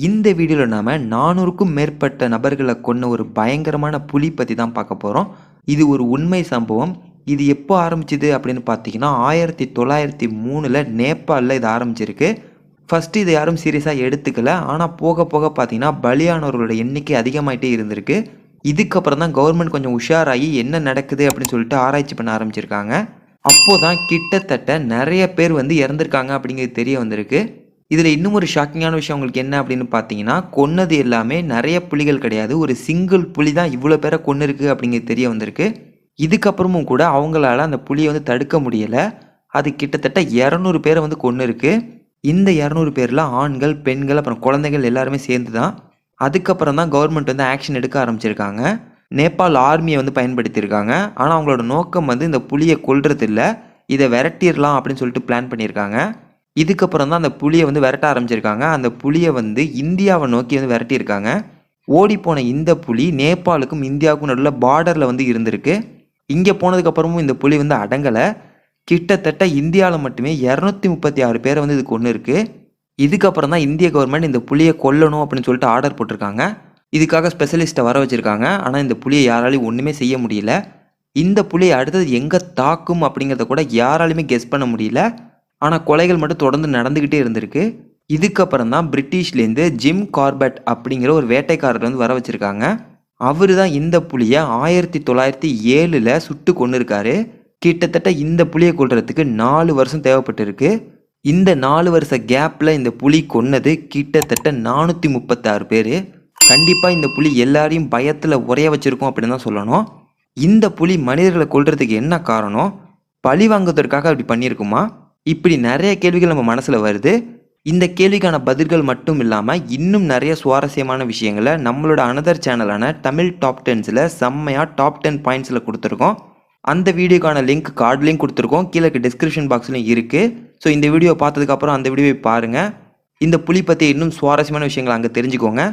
இந்த வீடியோவில் நாம் 400க்கும் மேற்பட்ட நபர்களை கொன்ன ஒரு பயங்கரமான புலி பற்றி தான் பார்க்க போகிறோம். இது ஒரு உண்மை சம்பவம். இது எப்போ ஆரம்பிச்சிது அப்படின்னு பார்த்தீங்கன்னா 1903 நேபாளில் இது ஆரம்பிச்சிருக்கு. ஃபஸ்ட்டு இதை யாரும் சீரியஸாக எடுத்துக்கல. ஆனால் போக போக பார்த்தீங்கன்னா பலியானவர்களோட எண்ணிக்கை அதிகமாகிட்டே இருந்திருக்கு. இதுக்கப்புறம் தான் கவர்மெண்ட் கொஞ்சம் உஷாராகி என்ன நடக்குது அப்படின்னு சொல்லிட்டு ஆராய்ச்சி பண்ண ஆரம்பிச்சிருக்காங்க. அப்போது தான் கிட்டத்தட்ட நிறைய பேர் இறந்துருக்காங்க அப்படிங்கிறது தெரிய வந்திருக்கு. இதில் இன்னும் ஒரு ஷாக்கிங்கான விஷயம் உங்களுக்கு என்ன அப்படின்னு பார்த்தீங்கன்னா, கொன்னது எல்லாமே நிறைய புலிகள் கிடையாது. ஒரு சிங்கிள் புலி தான் இவ்வளோ பேரை கொன்னிருக்கு அப்படிங்கிறது தெரிய வந்திருக்கு. இதுக்கப்புறமும் கூட அவங்களால அந்த புலியை தடுக்க முடியலை. அது கிட்டத்தட்ட 200 பேரை கொன்னிருக்கு. இந்த 200 பேரில் ஆண்கள், பெண்கள், அப்புறம் குழந்தைகள் எல்லாருமே சேர்ந்து தான். அதுக்கப்புறம் தான் கவர்மெண்ட் ஆக்ஷன் எடுக்க ஆரம்பிச்சிருக்காங்க. நேபாள் ஆர்மியை பயன்படுத்தியிருக்காங்க. ஆனால் அவங்களோட நோக்கம் இந்த புலியை கொல்றது இல்லை, இதை விரட்டிடலாம் அப்படின்னு சொல்லிட்டு பிளான் பண்ணியிருக்காங்க. இதுக்கப்புறம் தான் அந்த புலியை விரட்ட ஆரம்பிச்சிருக்காங்க. அந்த புலியை இந்தியாவை நோக்கி விரட்டியிருக்காங்க. ஓடிப்போன இந்த புலி நேபாளுக்கும் இந்தியாவுக்கும் நடுவில் பார்டரில் இருந்திருக்கு. இங்கே போனதுக்கப்புறமும் இந்த புலி அடங்கலை. கிட்டத்தட்ட இந்தியாவில் மட்டுமே 236 பேரை இது கொன்று இருக்குது. இதுக்கப்புறம் தான் இந்திய கவர்மெண்ட் இந்த புலியை கொல்லணும் அப்படின்னு சொல்லிட்டு ஆர்டர் போட்டிருக்காங்க. இதுக்காக ஸ்பெஷலிஸ்ட்டை வர வச்சுருக்காங்க. ஆனால் இந்த புலியை யாராலையும் ஒன்றுமே செய்ய முடியல. இந்த புலியை அடுத்தது எங்கே தாக்கும் அப்படிங்கிறத கூட யாராலையுமே கெஸ் பண்ண முடியல. ஆனால் கொலைகள் மட்டும் தொடர்ந்து நடந்துக்கிட்டே இருந்திருக்கு. இதுக்கப்புறம் தான் பிரிட்டிஷ்லேருந்து ஜிம் கார்பெட் அப்படிங்கிற ஒரு வேட்டைக்காரர் வர வச்சுருக்காங்க. அவர் தான் இந்த புலியை 1907 சுட்டு கொன்னிருக்காரு. கிட்டத்தட்ட இந்த புலியை கொல்றதுக்கு 4 வருஷம் தேவைப்பட்டிருக்கு. இந்த 4 வருஷ கேப்பில் இந்த புலி கொன்னது கிட்டத்தட்ட 436 பேர். கண்டிப்பாக இந்த புலி எல்லாரையும் பயத்தில் உரைய வச்சுருக்கோம் அப்படின்னு தான் சொல்லணும். இந்த புலி மனிதர்களை கொல்றதுக்கு என்ன காரணம்? பழி வாங்குவதற்காக அப்படி பண்ணியிருக்குமா? இப்படி நிறைய கேள்விகள் நம்ம மனசில் வருது. இந்த கேள்விக்கான பதில்கள் மட்டும் இல்லாமல் இன்னும் நிறைய சுவாரஸ்யமான விஷயங்களை நம்மளோட அனதர் சேனலான தமிழ் டாப் 10ஸில் செம்மையாக டாப் 10 பாயிண்ட்ஸில் கொடுத்துருக்கோம். அந்த வீடியோக்கான லிங்க் கார்ட்லேயும் கொடுத்துருக்கோம், கீழே டிஸ்கிரிப்ஷன் பாக்ஸ்லையும் இருக்குது. ஸோ இந்த வீடியோ பார்த்ததுக்கப்புறம் அந்த வீடியோவை பாருங்கள். இந்த புலி பற்றி இன்னும் சுவாரஸ்யமான விஷயங்களை அங்கே தெரிஞ்சுக்கோங்க.